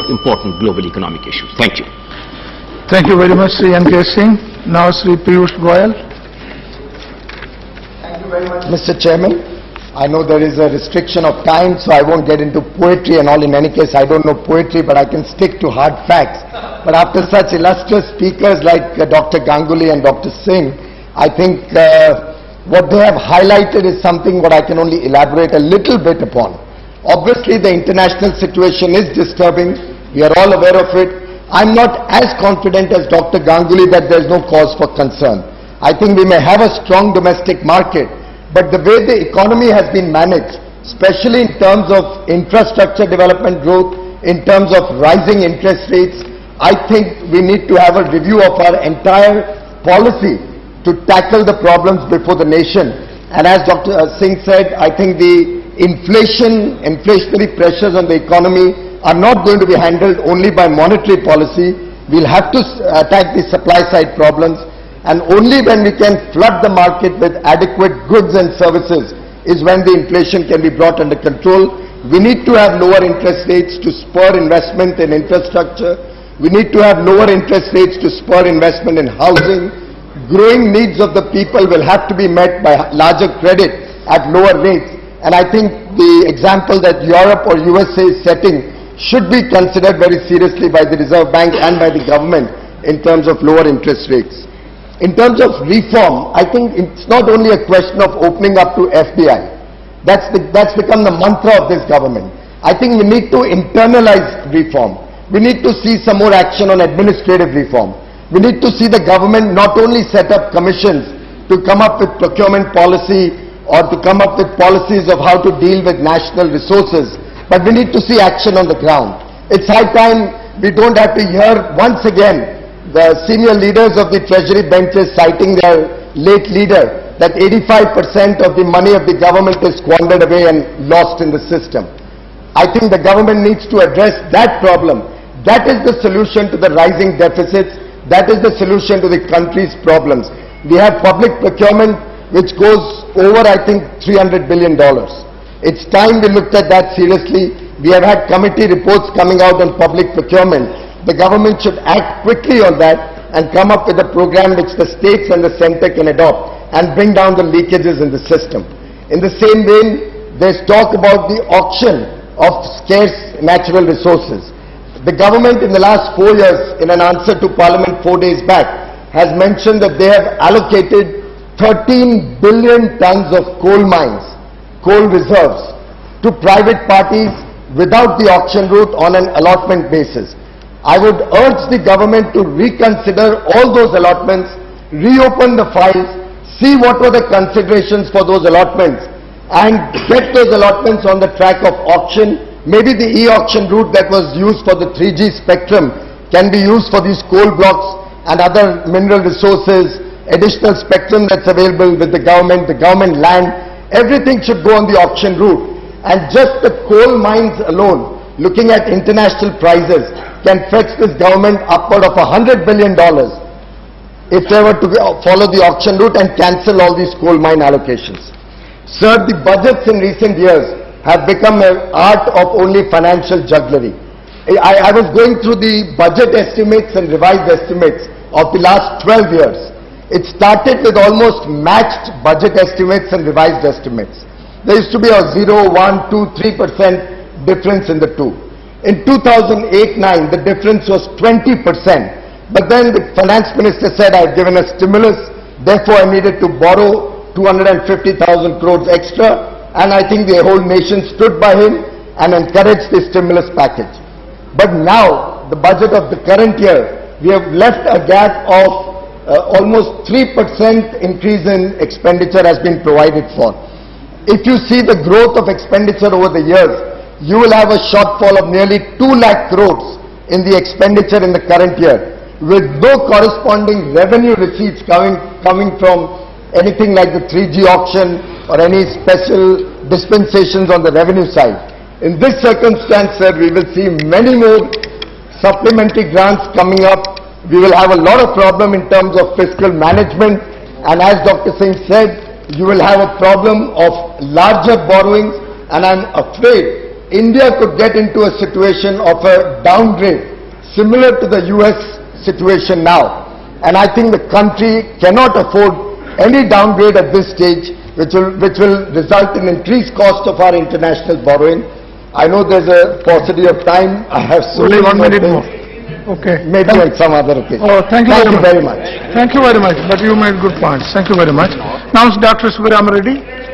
important global economic issues. Thank you. Thank you very much, Sri N.K. Singh. Now, Sri Piyush Goyal. Thank you very much, Mr. Chairman. I know there is a restriction of time, so I won't get into poetry and all. In any case, I don't know poetry, but I can stick to hard facts. But after such illustrious speakers like Dr. Ganguly and Dr. Singh, I think what they have highlighted is something what I can only elaborate a little bit upon. Obviously, the international situation is disturbing. We are all aware of it. I'm not as confident as Dr. Ganguly that there is no cause for concern. I think we may have a strong domestic market, but the way the economy has been managed, especially in terms of infrastructure development growth, in terms of rising interest rates, I think we need to have a review of our entire policy to tackle the problems before the nation. And as Dr. Singh said, I think the inflationary pressures on the economy are not going to be handled only by monetary policy. We'll have to attack the supply side problems, and only when we can flood the market with adequate goods and services is when the inflation can be brought under control. We need to have lower interest rates to spur investment in infrastructure. We need to have lower interest rates to spur investment in housing. Growing needs of the people will have to be met by larger credit at lower rates. And I think the example that Europe or USA is setting should be considered very seriously by the Reserve Bank and by the government in terms of lower interest rates. In terms of reform, I think it's not only a question of opening up to FDI. That's become the mantra of this government. I think we need to internalize reform. We need to see some more action on administrative reform. We need to see the government not only set up commissions to come up with procurement policy or to come up with policies of how to deal with national resources, but we need to see action on the ground. It's high time we don't have to hear once again the senior leaders of the Treasury benches citing their late leader that 85% of the money of the government is squandered away and lost in the system. I think the government needs to address that problem. That is the solution to the rising deficits. That is the solution to the country's problems. We have public procurement which goes over, I think, $300 billion. It's time we looked at that seriously. We have had committee reports coming out on public procurement. The government should act quickly on that and come up with a program which the states and the center can adopt and bring down the leakages in the system. In the same vein, there's talk about the auction of scarce natural resources. The government in the last 4 years, in an answer to Parliament 4 days back, has mentioned that they have allocated 13 billion tons of coal mines, coal reserves, to private parties without the auction route on an allotment basis. I would urge the government to reconsider all those allotments, reopen the files, see what were the considerations for those allotments, and get those allotments on the track of auction. Maybe the e-auction route that was used for the 3G spectrum can be used for these coal blocks and other mineral resources, additional spectrum that's available with the government land. Everything should go on the auction route. And just the coal mines alone, looking at international prices, can fetch this government upward of $100 billion if they were to follow the auction route and cancel all these coal mine allocations. Sir, the budgets in recent years have become an art of only financial jugglery. I was going through the budget estimates and revised estimates of the last 12 years. It started with almost matched budget estimates and revised estimates. There used to be a 0, 1, 2, 3% difference in the two. In 2008-9, the difference was 20%. But then the finance minister said, I've given a stimulus, therefore I needed to borrow 250,000 crores extra, and I think the whole nation stood by him and encouraged the stimulus package. But now, the budget of the current year, we have left a gap of almost 3% increase in expenditure has been provided for. If you see the growth of expenditure over the years, you will have a shortfall of nearly 2 lakh crores in the expenditure in the current year, with no corresponding revenue receipts coming from anything like the 3G auction or any special dispensations on the revenue side. In this circumstance, sir, we will see many more supplementary grants coming up. We will have a lot of problem in terms of fiscal management, and as Dr. Singh said, you will have a problem of larger borrowings, and I'm afraid India could get into a situation of a downgrade similar to the US situation now. And I think the country cannot afford any downgrade at this stage, which will result in increased cost of our international borrowing. I know there's a paucity of time. I have Only 1 minute more. Okay. Maybe at some other occasion. Oh, thank you very much. Thank you very much. But you made good points. Thank you very much. Now, Dr. Subramanian Reddy.